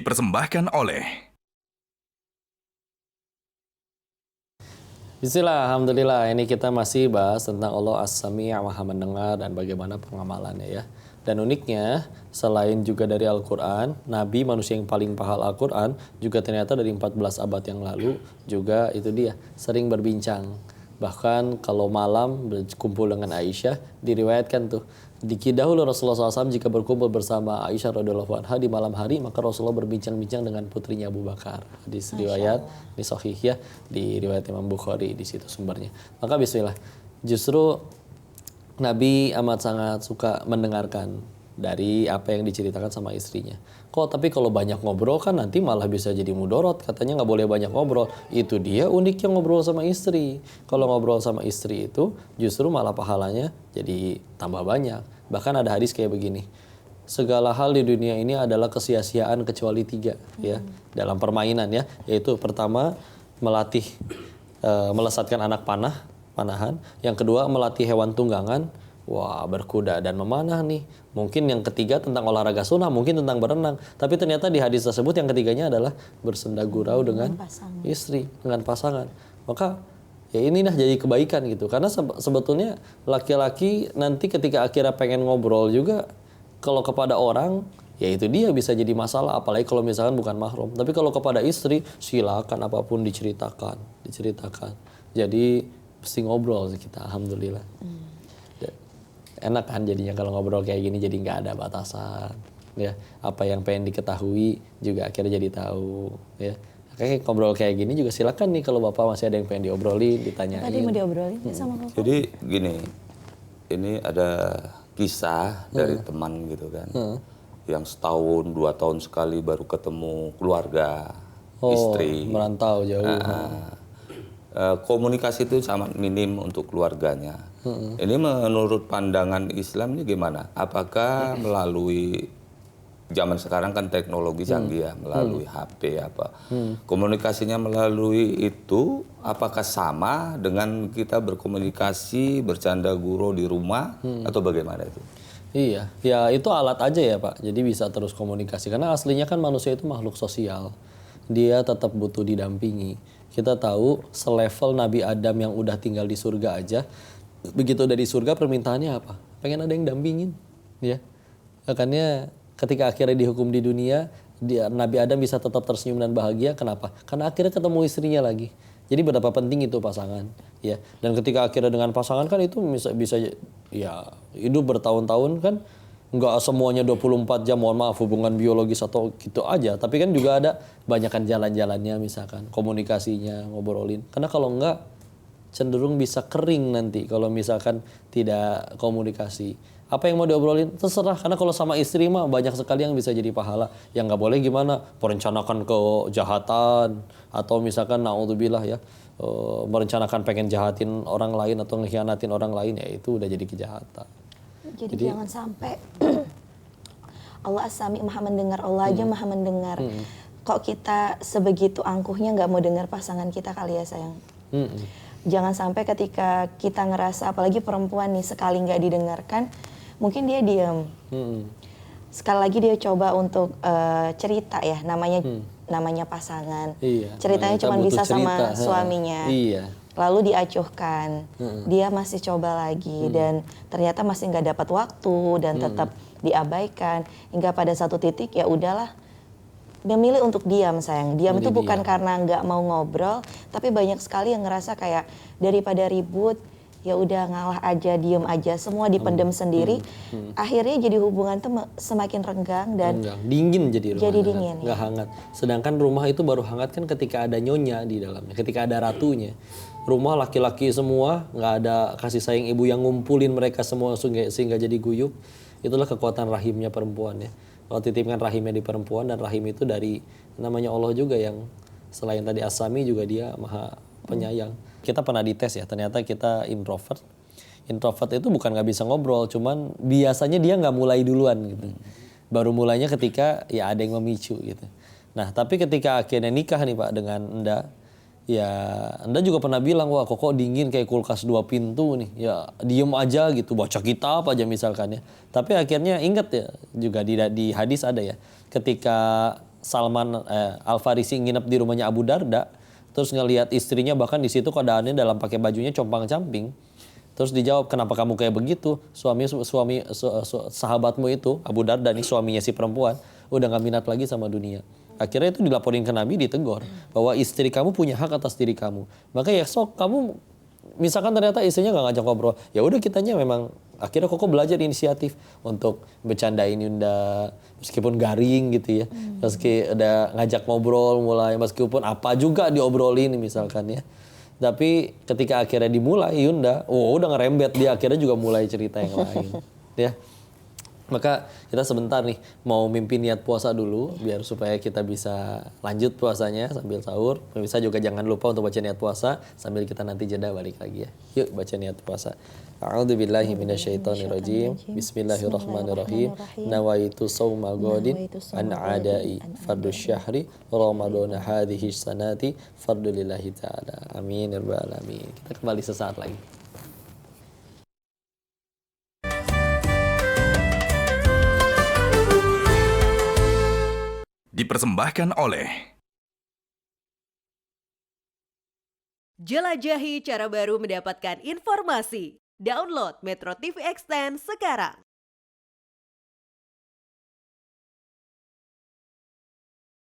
dipersembahkan oleh Bismillah, alhamdulillah. Ini kita masih bahas tentang Allah As-Sami' yang Maha mendengar dan bagaimana pengamalannya ya. Dan uniknya, selain juga dari Al-Quran, Nabi manusia yang paling pahal Al-Quran juga ternyata dari 14 abad yang lalu juga itu dia sering berbincang. Bahkan kalau malam berkumpul dengan Aisyah, diriwayatkan tuh dahulu Rasulullah SAW jika berkumpul bersama Aisyah radhiyallahu anha di malam hari, maka Rasulullah berbincang-bincang dengan putrinya Abu Bakar. Hadis riwayat di Sahih ya, di riwayat Imam Bukhari, di situ sumbernya. Maka bismillah. Justru Nabi amat sangat suka mendengarkan dari apa yang diceritakan sama istrinya. Tapi kalau banyak ngobrol kan nanti malah bisa jadi mudorot. Katanya nggak boleh banyak ngobrol. Itu dia uniknya ngobrol sama istri. Kalau ngobrol sama istri itu justru malah pahalanya jadi tambah banyak. Bahkan ada hadis kayak begini. Segala hal di dunia ini adalah kesia-siaan kecuali 3 ya. Dalam permainan ya. Yaitu pertama melatih melesatkan anak panahan. Yang kedua melatih hewan tunggangan. Wah, berkuda dan memanah nih. Mungkin yang ketiga tentang olahraga sunnah, mungkin tentang berenang. Tapi ternyata di hadis tersebut yang ketiganya adalah bersenda gurau dengan istri, dengan pasangan. Maka ya inilah jadi kebaikan gitu. Karena sebetulnya laki-laki nanti ketika akhirnya pengen ngobrol juga, kalau kepada orang, ya itu dia bisa jadi masalah. Apalagi kalau misalkan bukan mahram. Tapi kalau kepada istri, silakan apapun diceritakan. Jadi mesti ngobrol kita, alhamdulillah. Enak kan jadinya kalau ngobrol kayak gini, jadi nggak ada batasan ya, apa yang pengen diketahui juga akhirnya jadi tahu ya. Kayak ngobrol kayak gini juga silakan nih kalau bapak masih ada yang pengen diobrolin, ditanyain. Tadi mau diobrolin sama bapak. Jadi gini, ini ada kisah dari teman gitu kan, yang setahun 2 tahun sekali baru ketemu keluarga, istri, merantau jauh. Komunikasi itu sangat minim untuk keluarganya. Ini menurut pandangan Islam ini gimana? Apakah melalui zaman sekarang kan teknologi canggih ya, melalui HP apa, komunikasinya melalui itu, apakah sama dengan kita berkomunikasi bercanda gurau di rumah atau bagaimana itu? Iya, ya itu alat aja ya Pak. Jadi bisa terus komunikasi karena aslinya kan manusia itu makhluk sosial. Dia tetap butuh didampingi. Kita tahu selevel Nabi Adam yang udah tinggal di surga aja, begitu dari surga permintaannya apa? Pengen ada yang dampingin, ya. Makanya ketika akhirnya dihukum di dunia, Nabi Adam bisa tetap tersenyum dan bahagia. Kenapa? Karena akhirnya ketemu istrinya lagi. Jadi berapa penting itu pasangan, ya. Dan ketika akhirnya dengan pasangan kan itu bisa ya hidup bertahun-tahun kan. Nggak semuanya 24 jam, mohon maaf, hubungan biologis atau gitu aja. Tapi kan juga ada banyakan jalan-jalannya misalkan, komunikasinya, ngobrolin. Karena kalau enggak, cenderung bisa kering nanti kalau misalkan tidak komunikasi. Apa yang mau diobrolin, terserah. Karena kalau sama istri mah banyak sekali yang bisa jadi pahala. Yang nggak boleh gimana, merencanakan kejahatan. Atau misalkan, na'udzubillah ya, merencanakan pengen jahatin orang lain atau ngehianatin orang lain, ya itu udah jadi kejahatan. Jadi jangan sampai Allah As-Sami' Maha mendengar, Allah aja Maha mendengar. Kok kita sebegitu angkuhnya nggak mau dengar pasangan kita kali ya sayang? Jangan sampai ketika kita ngerasa, apalagi perempuan nih, sekali nggak didengarkan, mungkin dia diam. Sekali lagi dia coba untuk cerita ya, namanya pasangan. Iya, ceritanya cuma bisa sama suaminya. Iya. Lalu diacuhkan, dia masih coba lagi dan ternyata masih nggak dapat waktu dan tetap diabaikan hingga pada satu titik ya udahlah, dia milih untuk diam sayang. Diam itu bukan karena nggak mau ngobrol, tapi banyak sekali yang ngerasa kayak daripada ribut ya udah ngalah aja, diem aja, semua dipendam sendiri. Akhirnya jadi hubungan tuh semakin renggang dan dingin jadi rumah. Jadi dingin, nggak hangat. Sedangkan rumah itu baru hangat kan ketika ada nyonya di dalamnya, ketika ada ratunya. Rumah laki-laki semua, nggak ada kasih sayang ibu yang ngumpulin mereka semua sehingga jadi guyup. Itulah kekuatan rahimnya perempuan ya. Kalau titipkan rahimnya di perempuan, dan rahim itu dari namanya Allah juga yang selain tadi As-Sami juga dia Maha Penyayang. Kita pernah dites ya, ternyata kita introvert. Introvert itu bukan nggak bisa ngobrol, cuman biasanya dia nggak mulai duluan gitu. Baru mulainya ketika ya ada yang memicu gitu. Nah tapi ketika akhirnya nikah nih Pak dengan Enda, ya Anda juga pernah bilang, wah kok dingin kayak kulkas 2 pintu nih. Ya diem aja gitu, baca kitab aja misalkan ya. Tapi akhirnya ingat ya, juga di hadis ada ya, ketika Salman Al-Farisi nginep di rumahnya Abu Darda, terus ngelihat istrinya bahkan di situ keadaannya dalam pakai bajunya compang-camping. Terus dijawab, kenapa kamu kayak begitu? Sahabatmu itu, Abu Darda nih suaminya si perempuan, udah gak minat lagi sama dunia. Akhirnya itu dilaporin ke Nabi, ditegur bahwa istri kamu punya hak atas diri kamu. Maka ya sok kamu, misalkan ternyata istrinya gak ngajak ngobrol, ya udah kitanya memang akhirnya Koko belajar inisiatif untuk bercandain Yunda meskipun garing gitu ya. Meski ada ngajak ngobrol mulai, meskipun apa juga diobrolin misalkan ya. Tapi ketika akhirnya dimulai Yunda, udah ngerembet, dia akhirnya juga mulai cerita yang lain ya. Maka kita sebentar nih mau mimpi niat puasa dulu biar supaya kita bisa lanjut puasanya sambil sahur. Pemirsa juga jangan lupa untuk baca niat puasa sambil kita nanti jeda balik lagi ya. Yuk baca niat puasa. A'udzubillahi minasyaitonirrajim. Bismillahirrahmanirrahim. Nawaitu shauma ghadin an adai fardhu syahri ramadhana hadhihi sanati fardhulillahi ta'ala. Amin ya rabbal alamin. Kita kembali sesaat lagi. Dipersembahkan oleh Jelajahi cara baru mendapatkan informasi. Download Metro TV Extend sekarang.